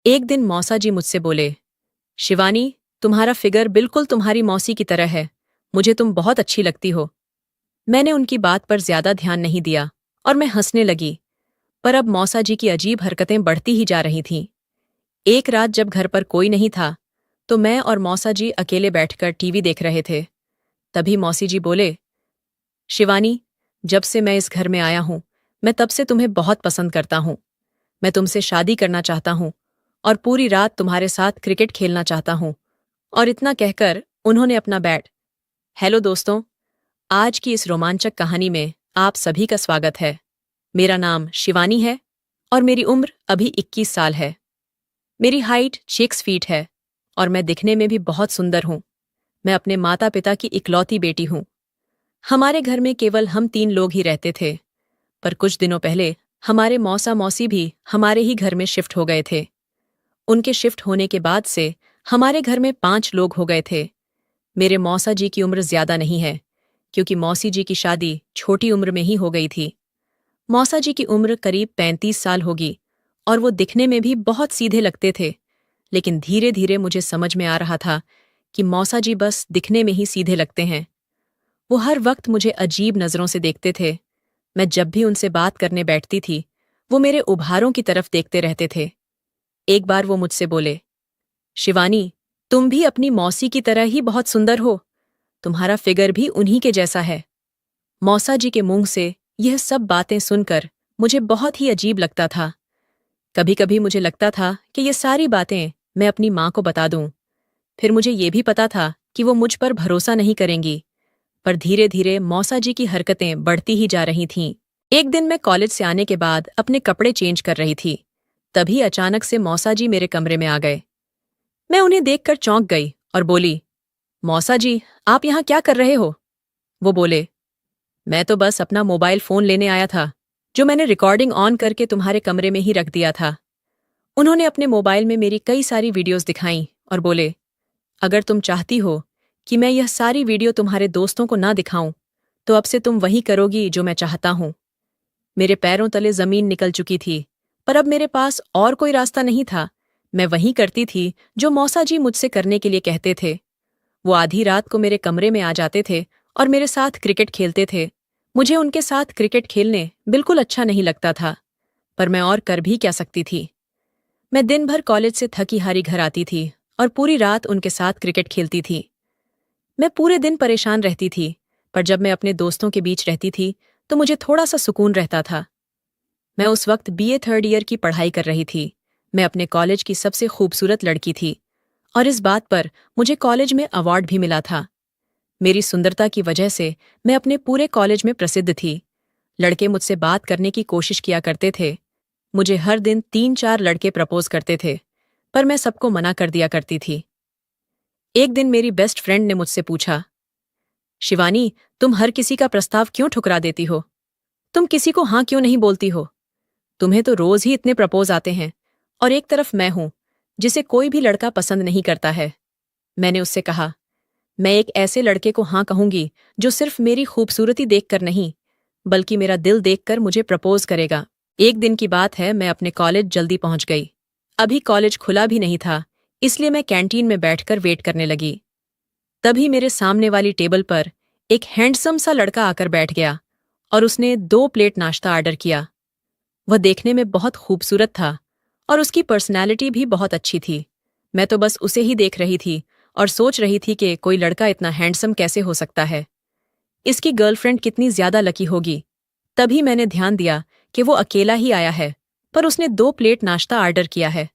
एक दिन मौसा जी मुझसे बोले, शिवानी, तुम्हारा फिगर बिल्कुल तुम्हारी मौसी की तरह है। मुझे तुम बहुत अच्छी लगती हो। मैंने उनकी बात पर ज्यादा ध्यान नहीं दिया और मैं हंसने लगी। पर अब मौसा जी की अजीब हरकतें बढ़ती ही जा रही थीं। एक रात जब घर पर कोई नहीं था, तो मैं और मौसा जी अकेले बैठकर टीवी देख रहे थे। तभी मौसी जी बोले, शिवानी, जब से मैं इस घर में आया हूं, मैं तब से तुम्हें बहुत पसंद करता हूं। मैं तुमसे शादी करना चाहता हूं और पूरी रात तुम्हारे साथ क्रिकेट खेलना चाहता हूं। और इतना कहकर उन्होंने अपना बैट। हेलो दोस्तों, आज की इस रोमांचक कहानी में आप सभी का स्वागत है। मेरा नाम शिवानी है और मेरी उम्र अभी 21 साल है। मेरी हाइट 6 फीट है और मैं दिखने में भी बहुत सुंदर हूँ। मैं अपने माता पिता की इकलौती बेटी हूँ। हमारे घर में केवल हम 3 लोग ही रहते थे, पर कुछ दिनों पहले हमारे मौसा मौसी भी हमारे ही घर में शिफ्ट हो गए थे। उनके शिफ्ट होने के बाद से हमारे घर में 5 लोग हो गए थे। मेरे मौसा जी की उम्र ज्यादा नहीं है, क्योंकि मौसी जी की शादी छोटी उम्र में ही हो गई थी। मौसा जी की उम्र करीब 35 साल होगी और वो दिखने में भी बहुत सीधे लगते थे। लेकिन धीरे धीरे मुझे समझ में आ रहा था कि मौसा जी बस दिखने में ही सीधे लगते हैं। वो हर वक्त मुझे अजीब नजरों से देखते थे। मैं जब भी उनसे बात करने बैठती थी, वो मेरे उभारों की तरफ देखते रहते थे। एक बार वो मुझसे बोले, शिवानी, तुम भी अपनी मौसी की तरह ही बहुत सुंदर हो। तुम्हारा फिगर भी उन्हीं के जैसा है। मौसा जी के मुंह से यह सब बातें सुनकर मुझे बहुत ही अजीब लगता था। कभी कभी मुझे लगता था कि ये सारी बातें मैं अपनी माँ को बता दूं। फिर मुझे ये भी पता था कि वो मुझ पर भरोसा नहीं करेंगी। पर धीरे धीरे मौसा जी की हरकतें बढ़ती ही जा रही थीं। एक दिन मैं कॉलेज से आने के बाद अपने कपड़े चेंज कर रही थी। तभी अचानक से मौसा जी मेरे कमरे में आ गए। मैं उन्हें देखकर चौंक गई और बोली, मौसा जी, आप यहाँ क्या कर रहे हो? वो बोले, मैं तो बस अपना मोबाइल फोन लेने आया था, जो मैंने रिकॉर्डिंग ऑन करके तुम्हारे कमरे में ही रख दिया था। उन्होंने अपने मोबाइल में मेरी कई सारी वीडियोस दिखाईं और बोले, अगर तुम चाहती हो कि मैं यह सारी वीडियो तुम्हारे दोस्तों को ना दिखाऊं, तो अब से तुम वही करोगी जो मैं चाहता हूं। मेरे पैरों तले जमीन निकल चुकी थी, पर अब मेरे पास और कोई रास्ता नहीं था। मैं वही करती थी जो मौसा जी मुझसे करने के लिए कहते थे। वो आधी रात को मेरे कमरे में आ जाते थे और मेरे साथ क्रिकेट खेलते थे। मुझे उनके साथ क्रिकेट खेलने बिल्कुल अच्छा नहीं लगता था, पर मैं और कर भी क्या सकती थी। मैं दिन भर कॉलेज से थकी हारी घर आती थी और पूरी रात उनके साथ क्रिकेट खेलती थी। मैं पूरे दिन परेशान रहती थी, पर जब मैं अपने दोस्तों के बीच रहती थी तो मुझे थोड़ा सा सुकून रहता था। मैं उस वक्त बीए थर्ड ईयर की पढ़ाई कर रही थी। मैं अपने कॉलेज की सबसे खूबसूरत लड़की थी और इस बात पर मुझे कॉलेज में अवार्ड भी मिला था। मेरी सुंदरता की वजह से मैं अपने पूरे कॉलेज में प्रसिद्ध थी। लड़के मुझसे बात करने की कोशिश किया करते थे। मुझे हर दिन 3-4 लड़के प्रपोज करते थे, पर मैं सबको मना कर दिया करती थी। एक दिन मेरी बेस्ट फ्रेंड ने मुझसे पूछा, शिवानी, तुम हर किसी का प्रस्ताव क्यों ठुकरा देती हो? तुम किसी को हाँ क्यों नहीं बोलती हो? तुम्हें तो रोज ही इतने प्रपोज आते हैं और एक तरफ मैं हूं जिसे कोई भी लड़का पसंद नहीं करता है। मैंने उससे कहा, मैं एक ऐसे लड़के को हाँ कहूंगी जो सिर्फ मेरी खूबसूरती देखकर नहीं, बल्कि मेरा दिल देखकर मुझे प्रपोज करेगा। एक दिन की बात है, मैं अपने कॉलेज जल्दी पहुंच गई। अभी कॉलेज खुला भी नहीं था, इसलिए मैं कैंटीन में बैठकर वेट करने लगी। तभी मेरे सामने वाली टेबल पर एक हैंडसम सा लड़का आकर बैठ गया और उसने 2 प्लेट नाश्ता ऑर्डर किया। वह देखने में बहुत खूबसूरत था और उसकी पर्सनैलिटी भी बहुत अच्छी थी। मैं तो बस उसे ही देख रही थी और सोच रही थी कि कोई लड़का इतना हैंडसम कैसे हो सकता है। इसकी गर्लफ्रेंड कितनी ज्यादा लकी होगी। तभी मैंने ध्यान दिया कि वो अकेला ही आया है, पर उसने 2 प्लेट नाश्ता ऑर्डर किया है।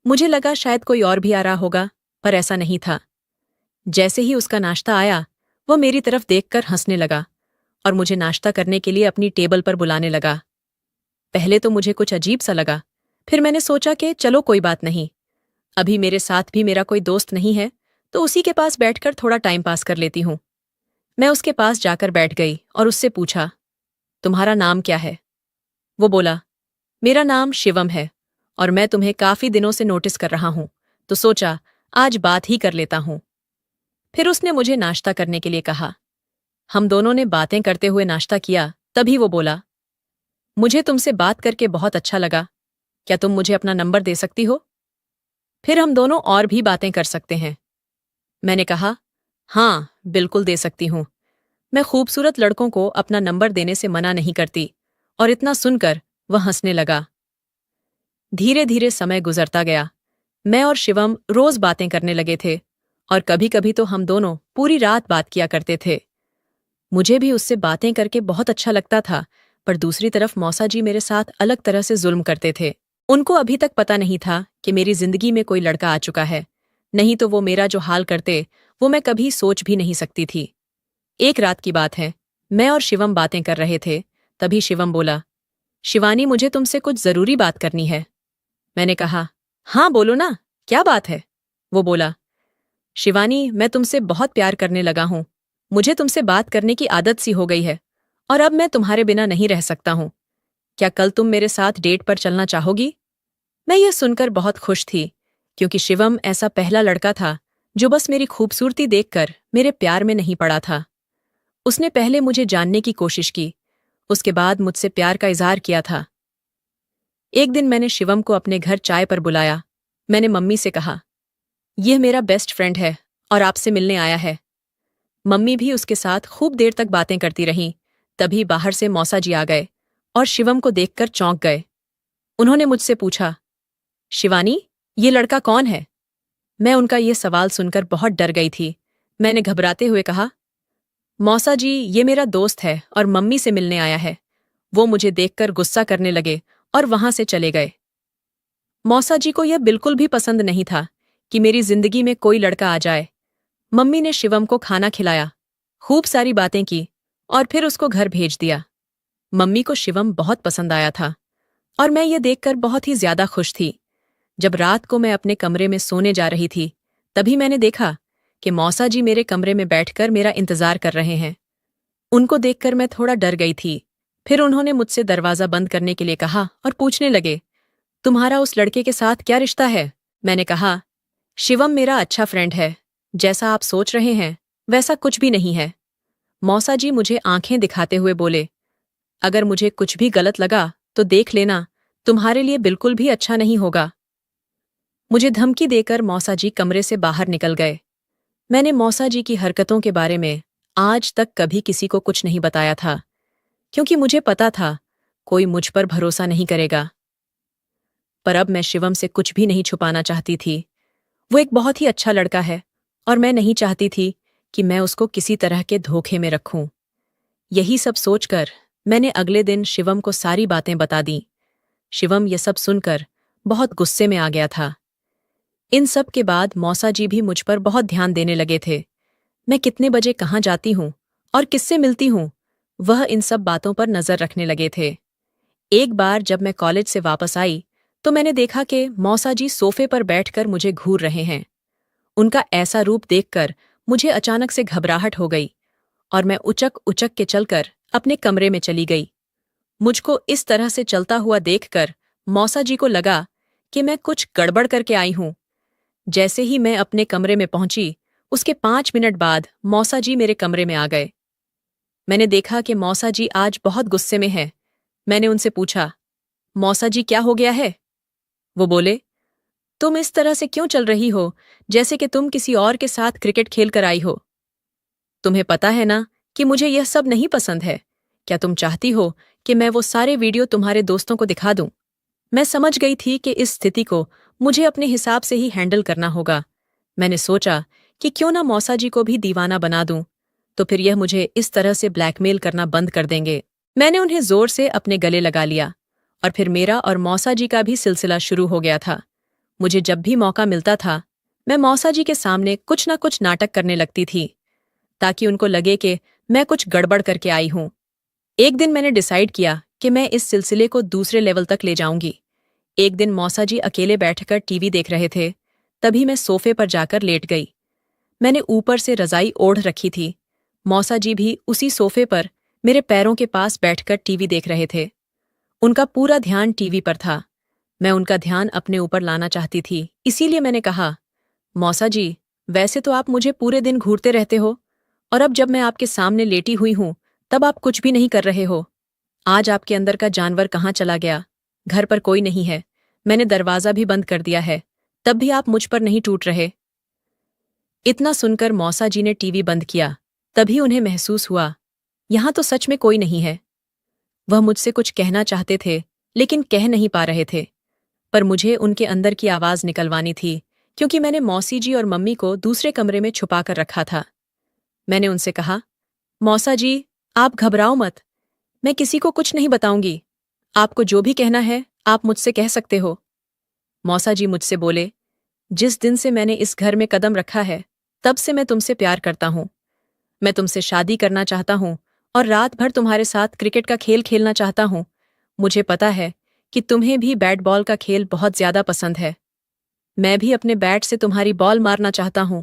मुझे लगा शायद कोई और भी आ रहा होगा, पर ऐसा नहीं था। जैसे ही उसका नाश्ता आया, वो मेरी तरफ देखकर हंसने लगा और मुझे नाश्ता करने के लिए अपनी टेबल पर बुलाने लगा। पहले तो मुझे कुछ अजीब सा लगा, फिर मैंने सोचा कि चलो कोई बात नहीं, अभी मेरे साथ भी मेरा कोई दोस्त नहीं है, तो उसी के पास बैठकर थोड़ा टाइम पास कर लेती हूँ। मैं उसके पास जाकर बैठ गई और उससे पूछा, तुम्हारा नाम क्या है? वो बोला, मेरा नाम शिवम है और मैं तुम्हें काफी दिनों से नोटिस कर रहा हूं, तो सोचा आज बात ही कर लेता हूं। फिर उसने मुझे नाश्ता करने के लिए कहा। हम दोनों ने बातें करते हुए नाश्ता किया। तभी वो बोला, मुझे तुमसे बात करके बहुत अच्छा लगा। क्या तुम मुझे अपना नंबर दे सकती हो? फिर हम दोनों और भी बातें कर सकते हैं। मैंने कहा, हाँ, बिल्कुल दे सकती हूँ। मैं खूबसूरत लड़कों को अपना नंबर देने से मना नहीं करती। और इतना सुनकर वह हंसने लगा। धीरे धीरे समय गुजरता गया। मैं और शिवम रोज बातें करने लगे थे और कभी कभी तो हम दोनों पूरी रात बात किया करते थे। मुझे भी उससे बातें करके बहुत अच्छा लगता था, पर दूसरी तरफ मौसा जी मेरे साथ अलग तरह से जुल्म करते थे। उनको अभी तक पता नहीं था कि मेरी जिंदगी में कोई लड़का आ चुका है, नहीं तो वो मेरा जो हाल करते वो मैं कभी सोच भी नहीं सकती थी। एक रात की बात है, मैं और शिवम बातें कर रहे थे, तभी शिवम बोला, शिवानी, मुझे तुमसे कुछ जरूरी बात करनी है। मैंने कहा, हाँ बोलो ना, क्या बात है? वो बोला, शिवानी, मैं तुमसे बहुत प्यार करने लगा हूं। मुझे तुमसे बात करने की आदत सी हो गई है और अब मैं तुम्हारे बिना नहीं रह सकता हूं। क्या कल तुम मेरे साथ डेट पर चलना चाहोगी? मैं यह सुनकर बहुत खुश थी, क्योंकि शिवम ऐसा पहला लड़का था जो बस मेरी खूबसूरती देखकर मेरे प्यार में नहीं पड़ा था। उसने पहले मुझे जानने की कोशिश की, उसके बाद मुझसे प्यार का इजहार किया था। एक दिन मैंने शिवम को अपने घर चाय पर बुलाया। मैंने मम्मी से कहा, यह मेरा बेस्ट फ्रेंड है और आपसे मिलने आया है। मम्मी भी उसके साथ खूब देर तक बातें करती रहीं। तभी बाहर से मौसा जी आ गए और शिवम को देखकर चौंक गए। उन्होंने मुझसे पूछा, शिवानी, ये लड़का कौन है? मैं उनका ये सवाल सुनकर बहुत डर गई थी। मैंने घबराते हुए कहा, मौसा जी, ये मेरा दोस्त है और मम्मी से मिलने आया है। वो मुझे देखकर गुस्सा करने लगे और वहां से चले गए। मौसा जी को यह बिल्कुल भी पसंद नहीं था कि मेरी जिंदगी में कोई लड़का आ जाए। मम्मी ने शिवम को खाना खिलाया, खूब सारी बातें की और फिर उसको घर भेज दिया। मम्मी को शिवम बहुत पसंद आया था और मैं ये देखकर बहुत ही ज्यादा खुश थी। जब रात को मैं अपने कमरे में सोने जा रही थी, तभी मैंने देखा कि मौसा जी मेरे कमरे में बैठकर मेरा इंतजार कर रहे हैं। उनको देखकर मैं थोड़ा डर गई थी। फिर उन्होंने मुझसे दरवाजा बंद करने के लिए कहा और पूछने लगे, तुम्हारा उस लड़के के साथ क्या रिश्ता है? मैंने कहा, शिवम मेरा अच्छा फ्रेंड है। जैसा आप सोच रहे हैं वैसा कुछ भी नहीं है। मौसा जी मुझे आंखें दिखाते हुए बोले, अगर मुझे कुछ भी गलत लगा तो देख लेना, तुम्हारे लिए बिल्कुल भी अच्छा नहीं होगा। मुझे धमकी देकर मौसा जी कमरे से बाहर निकल गए। मैंने मौसा जी की हरकतों के बारे में आज तक कभी किसी को कुछ नहीं बताया था, क्योंकि मुझे पता था कोई मुझ पर भरोसा नहीं करेगा। पर अब मैं शिवम से कुछ भी नहीं छुपाना चाहती थी। वो एक बहुत ही अच्छा लड़का है और मैं नहीं चाहती थी कि मैं उसको किसी तरह के धोखे में रखूं। यही सब सोचकर मैंने अगले दिन शिवम को सारी बातें बता दी। शिवम ये सब सुनकर बहुत गुस्से में आ गया था। इन सब के बाद मौसा जी भी मुझ पर बहुत ध्यान देने लगे थे। मैं कितने बजे कहाँ जाती हूँ और किससे मिलती हूँ, वह इन सब बातों पर नजर रखने लगे थे। एक बार जब मैं कॉलेज से वापस आई तो मैंने देखा कि मौसा जी सोफे पर बैठकर मुझे घूर रहे हैं। उनका ऐसा रूप देखकर मुझे अचानक से घबराहट हो गई और मैं उचक उचक के चलकर अपने कमरे में चली गई। मुझको इस तरह से चलता हुआ देखकर मौसा जी को लगा कि मैं कुछ गड़बड़ करके आई हूं। जैसे ही मैं अपने कमरे में पहुंची, उसके 5 मिनट बाद मौसा जी मेरे कमरे में आ गए। मैंने देखा कि मौसा जी आज बहुत गुस्से में हैं। मैंने उनसे पूछा, मौसा जी क्या हो गया है? वो बोले, तुम इस तरह से क्यों चल रही हो जैसे कि तुम किसी और के साथ क्रिकेट खेल कर आई हो? तुम्हें पता है ना कि मुझे यह सब नहीं पसंद है। क्या तुम चाहती हो कि मैं वो सारे वीडियो तुम्हारे दोस्तों को दिखा दूं? मैं समझ गई थी कि इस स्थिति को मुझे अपने हिसाब से ही हैंडल करना होगा। मैंने सोचा कि क्यों ना मौसा जी को भी दीवाना बना दूं, तो फिर यह मुझे इस तरह से ब्लैकमेल करना बंद कर देंगे। मैंने उन्हें जोर से अपने गले लगा लिया और फिर मेरा और मौसा जी का भी सिलसिला शुरू हो गया था। मुझे जब भी मौका मिलता था, मैं मौसा जी के सामने कुछ न कुछ नाटक करने लगती थी, ताकि उनको लगे कि मैं कुछ गड़बड़ करके आई हूं। एक दिन मैंने डिसाइड किया कि मैं इस सिलसिले को दूसरे लेवल तक ले जाऊंगी। एक दिन मौसा जी अकेले बैठकर टीवी देख रहे थे, तभी मैं सोफे पर जाकर लेट गई। मैंने ऊपर से रजाई ओढ़ रखी थी। मौसा जी भी उसी सोफे पर मेरे पैरों के पास बैठकर टीवी देख रहे थे। उनका पूरा ध्यान टीवी पर था। मैं उनका ध्यान अपने ऊपर लाना चाहती थी, इसीलिए मैंने कहा, मौसा जी, वैसे तो आप मुझे पूरे दिन घूरते रहते हो और अब जब मैं आपके सामने लेटी हुई हूं तब आप कुछ भी नहीं कर रहे हो। आज आपके अंदर का जानवर कहाँ चला गया? घर पर कोई नहीं है। मैंने दरवाजा भी बंद कर दिया है, तब भी आप मुझ पर नहीं टूट रहे। इतना सुनकर मौसा जी ने टीवी बंद किया। तभी उन्हें महसूस हुआ, यहां तो सच में कोई नहीं है। वह मुझसे कुछ कहना चाहते थे, लेकिन कह नहीं पा रहे थे। पर मुझे उनके अंदर की आवाज निकलवानी थी, क्योंकि मैंने मौसी जी और मम्मी को दूसरे कमरे में छुपा कर रखा था। मैंने उनसे कहा, मौसा जी, आप घबराओ मत। मैं किसी को कुछ नहीं बताऊंगी। आपको जो भी कहना है, आप मुझसे कह सकते हो। मौसा जी मुझसे बोले, जिस दिन से मैंने इस घर में कदम रखा है, तब से मैं तुमसे प्यार करता हूं। मैं तुमसे शादी करना चाहता हूं और रात भर तुम्हारे साथ क्रिकेट का खेल खेलना चाहता हूं। मुझे पता है कि तुम्हें भी बैट बॉल का खेल बहुत ज्यादा पसंद है। मैं भी अपने बैट से तुम्हारी बॉल मारना चाहता हूं।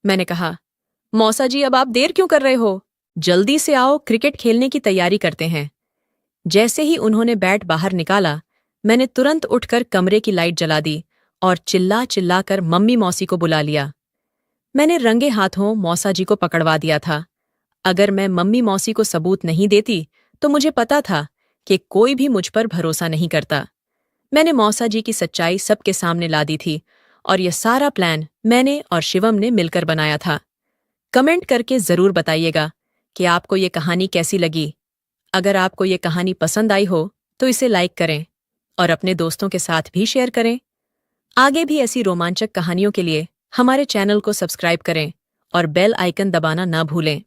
मैंने कहा, मौसा जी, अब आप देर क्यों कर रहे हो? जल्दी से आओ, क्रिकेट खेलने की तैयारी करते हैं। जैसे ही उन्होंने बैट बाहर निकाला, मैंने तुरंत उठकर कमरे की लाइट जला दी और चिल्ला चिल्ला कर मम्मी मौसी को बुला लिया। मैंने रंगे हाथों मौसा जी को पकड़वा दिया था। अगर मैं मम्मी मौसी को सबूत नहीं देती, तो मुझे पता था कि कोई भी मुझ पर भरोसा नहीं करता। मैंने मौसा जी की सच्चाई सबके सामने ला दी थी और यह सारा प्लान मैंने और शिवम ने मिलकर बनाया था। कमेंट करके जरूर बताइएगा कि आपको ये कहानी कैसी लगी। अगर आपको ये कहानी पसंद आई हो तो इसे लाइक करें और अपने दोस्तों के साथ भी शेयर करें। आगे भी ऐसी रोमांचक कहानियों के लिए हमारे चैनल को सब्सक्राइब करें और बेल आइकन दबाना ना भूलें।